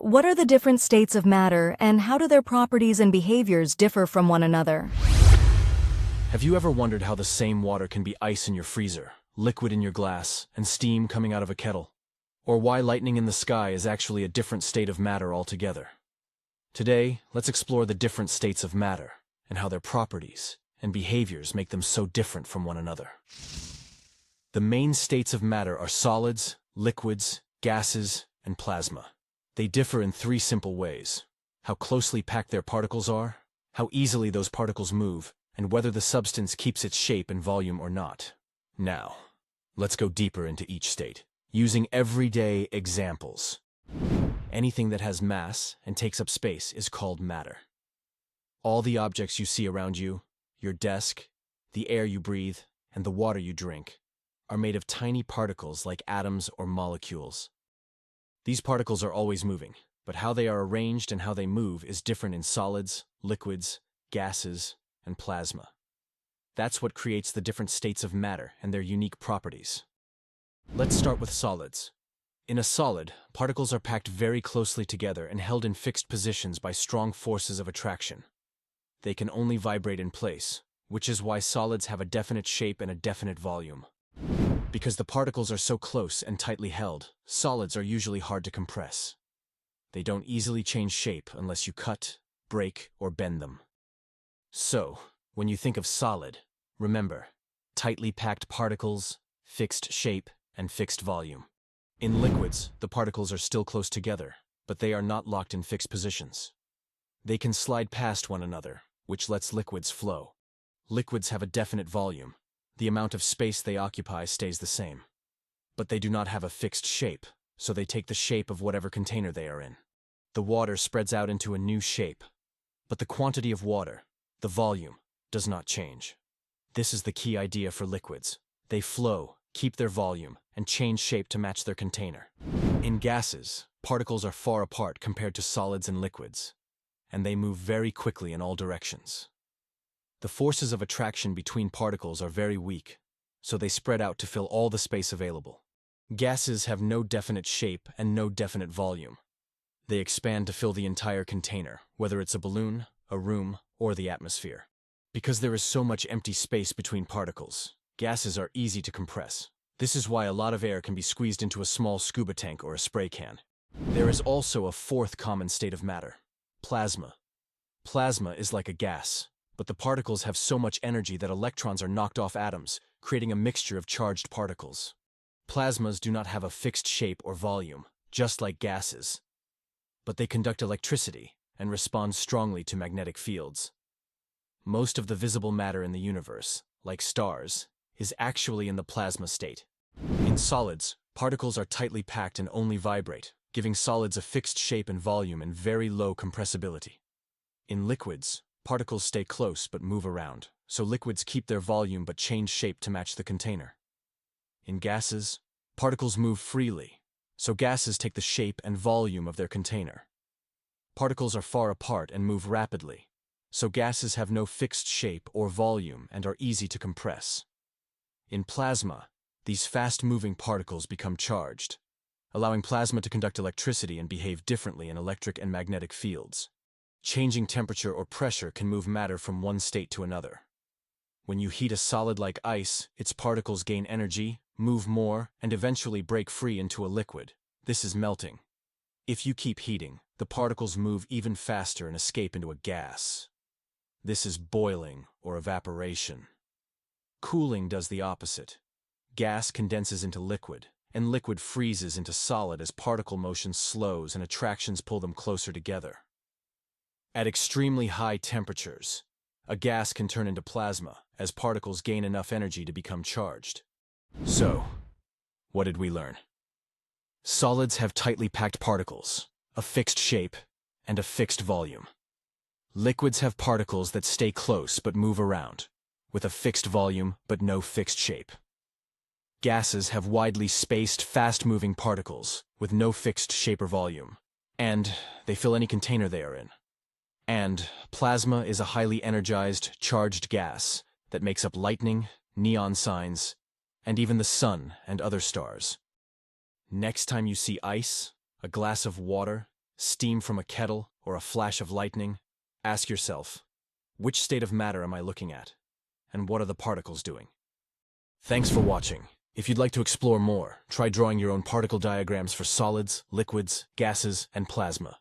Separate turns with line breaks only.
What are the different states of matter, and how do their properties and behaviors differ from one another?
Have you ever wondered how the same water can be ice in your freezer, liquid in your glass, and steam coming out of a kettle? Or why lightning in the sky is actually a different state of matter altogether? Today, let's explore the different states of matter, and how their properties and behaviors make them so different from one another. The main states of matter are solids, liquids, gases, and plasma. They differ in three simple ways: how closely packed their particles are, how easily those particles move, and whether the substance keeps its shape and volume or not. Now, let's go deeper into each state, using everyday examples. Anything that has mass and takes up space is called matter. All the objects you see around you, your desk, the air you breathe, and the water you drink, are made of tiny particles like atoms or molecules. These particles are always moving, but how they are arranged and how they move is different in solids, liquids, gases, and plasma. That's what creates the different states of matter and their unique properties. Let's start with solids. In a solid, particles are packed very closely together and held in fixed positions by strong forces of attraction. They can only vibrate in place, which is why solids have a definite shape and a definite volume. Because the particles are so close and tightly held, solids are usually hard to compress. They don't easily change shape unless you cut, break, or bend them. So, when you think of solid, remember, tightly packed particles, fixed shape, and fixed volume. In liquids, the particles are still close together, but they are not locked in fixed positions. They can slide past one another, which lets liquids flow. Liquids have a definite volume. The amount of space they occupy stays the same. But they do not have a fixed shape, so they take the shape of whatever container they are in. The water spreads out into a new shape, but the quantity of water, the volume, does not change. This is the key idea for liquids. They flow, keep their volume, and change shape to match their container. In gases, particles are far apart compared to solids and liquids, and they move very quickly in all directions. The forces of attraction between particles are very weak, so they spread out to fill all the space available. Gases have no definite shape and no definite volume. They expand to fill the entire container, whether it's a balloon, a room, or the atmosphere. Because there is so much empty space between particles, gases are easy to compress. This is why a lot of air can be squeezed into a small scuba tank or a spray can. There is also a fourth common state of matter: plasma. Plasma is like a gas, but the particles have so much energy that electrons are knocked off atoms, creating a mixture of charged particles. Plasmas do not have a fixed shape or volume, just like gases. But they conduct electricity and respond strongly to magnetic fields. Most of the visible matter in the universe, like stars, is actually in the plasma state. In solids, particles are tightly packed and only vibrate, giving solids a fixed shape and volume and very low compressibility. In liquids, particles stay close but move around, so liquids keep their volume but change shape to match the container. In gases, particles move freely, so gases take the shape and volume of their container. Particles are far apart and move rapidly, so gases have no fixed shape or volume and are easy to compress. In plasma, these fast-moving particles become charged, allowing plasma to conduct electricity and behave differently in electric and magnetic fields. Changing temperature or pressure can move matter from one state to another. When you heat a solid like ice, its particles gain energy, move more, and eventually break free into a liquid. This is melting. If you keep heating, the particles move even faster and escape into a gas. This is boiling or evaporation. Cooling does the opposite. Gas condenses into liquid, and liquid freezes into solid as particle motion slows and attractions pull them closer together. At extremely high temperatures, a gas can turn into plasma as particles gain enough energy to become charged. So, what did we learn? Solids have tightly packed particles, a fixed shape, and a fixed volume. Liquids have particles that stay close but move around, with a fixed volume but no fixed shape. Gases have widely spaced, fast-moving particles with no fixed shape or volume, and they fill any container they are in. And plasma is a highly energized, charged gas that makes up lightning, neon signs, and even the sun and other stars. Next time you see ice, a glass of water, steam from a kettle, or a flash of lightning, ask yourself, which state of matter am I looking at? And what are the particles doing? Thanks for watching. If you'd like to explore more, try drawing your own particle diagrams for solids, liquids, gases, and plasma.